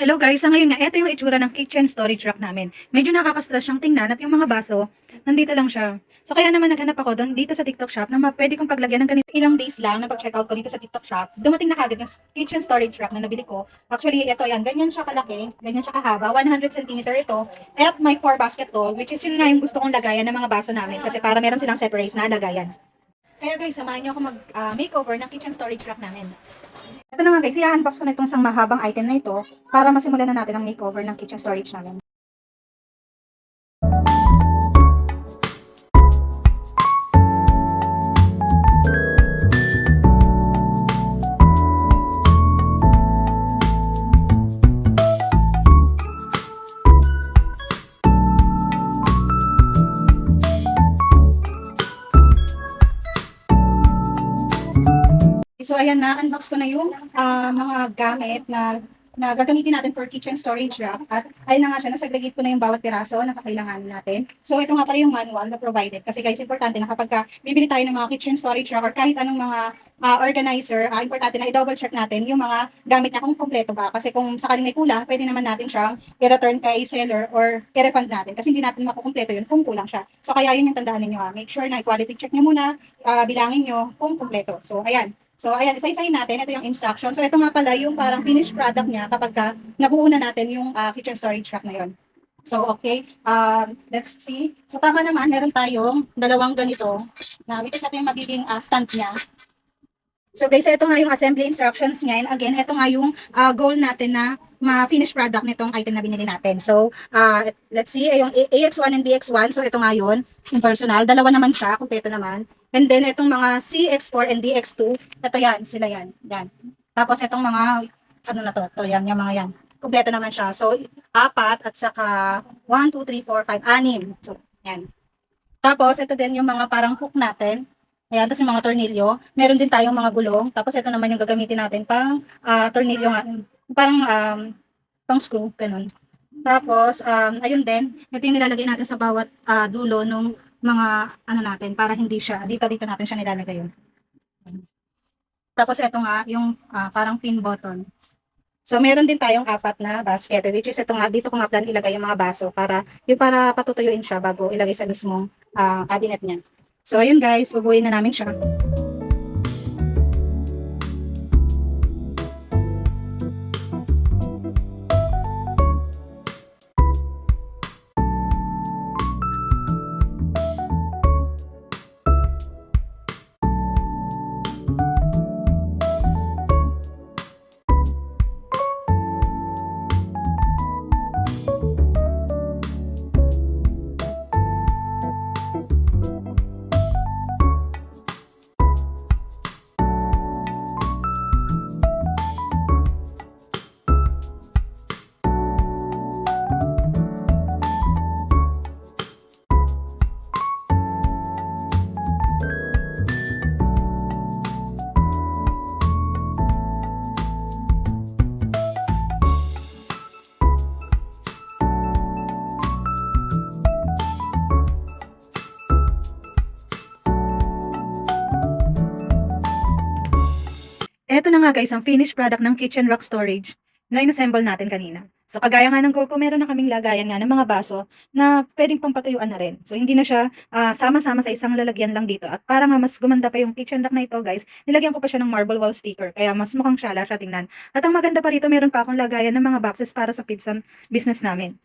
Hello guys, sa ngayon nga, ito yung itsura ng kitchen storage rack namin. Medyo nakaka-stress siyang tingnan at yung mga baso, nandito lang siya. So kaya naman naghanap ako doon dito sa TikTok shop na pwede kong paglagyan ng ganito. Ilang days lang na pag-check out ko dito sa TikTok shop, dumating na kagad yung kitchen storage rack na nabili ko. Actually, ito yan, ganyan siya kalaki, ganyan siya kahaba, 100 centimeter ito. At may 4 basket to, which is yun nga yung gusto kong lagayan ng mga baso namin kasi para meron silang separate na lagayan. Kaya guys, samahan niyo ako mag-makeover ng kitchen storage rack namin. Ito naman guys, i-unbox ko na itong isang mahabang item na ito para masimulan na natin ang makeover ng kitchen storage namin. So ayan na, unbox ko na yung mga gamit na gagamitin natin for kitchen storage rack. At ayun na nga siya, nasaglagit ko na yung bawat piraso na kakailanganin natin. So ito nga pala yung manual na provided. Kasi guys, importante na kapag bibili tayo ng mga kitchen storage rack or kahit anong mga organizer, importante na i-double check natin yung mga gamit niya kung kompleto ba. Kasi kung sakaling may kulang, pwede naman natin siyang i-return kay seller or i-refund natin. Kasi hindi natin makukumpleto yun kung kulang siya. So kaya yun yung tandaan ninyo. Make sure na i-quality check nyo muna, bilangin nyo kung kompleto. So ayan. So, ayan, isa-isahin natin. Ito yung instruction. So, ito nga pala yung parang finished product niya kapag nabuo na natin yung kitchen storage rack na yun. So, okay. Let's see. So, tama naman. Meron tayong dalawang ganito na which is ito yung magiging stand niya. So, guys, ito nga yung assembly instructions niya. And again, ito nga yung goal natin na ma-finish product nitong item na binili natin. So, let's see. Yung AX1 and BX1. So, ito nga yun. Yung personal. Dalawa naman siya. Kompleto naman. And then, itong mga CX4 and DX2, ito yan, sila yan. Yan. Tapos, itong mga, ano na to, yan, yung mga yan. Kompleto naman siya. So, 4 at saka 1, 2, 3, 4, 5, 6. So, yan. Tapos, ito din yung mga parang hook natin. Ayan, tapos yung mga tornilyo. Meron din tayong mga gulong. Tapos, ito naman yung gagamitin natin pang tornilyo nga. Parang pang screw, ganun. Tapos, ayun din, ito yung nilalagay natin sa bawat dulo nung mga ano natin para hindi siya dito natin siya nilalagay yun. Tapos ito nga yung parang pin button. So meron din tayong 4 na basket which is ito nga dito ko nga plan ilagay yung mga baso para patutuyuin siya bago ilagay sa mismong cabinet niya. So ayun guys, bubuuin na namin siya. Eto na nga guys, ang finished product ng kitchen rack storage na inassemble natin kanina. So kagaya nga ng goal ko, meron na kaming lagayan nga ng mga baso na pwedeng pampatuyuan na rin. So hindi na siya sama-sama sa isang lalagyan lang dito. At para nga mas gumanda pa yung kitchen rack na ito guys, nilagyan ko pa siya ng marble wall sticker. Kaya mas mukhang syala siya tingnan. At ang maganda pa rito, meron pa akong lagayan ng mga boxes para sa pizza business namin.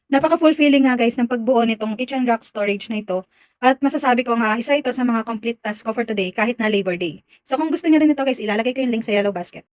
Napaka-fulfilling nga guys ng pagbuo nitong kitchen rack storage na ito. At masasabi ko nga, isa ito sa mga complete task ko for today kahit na Labor Day. So kung gusto niyo rin ito guys, ilalagay ko yung link sa yellow basket.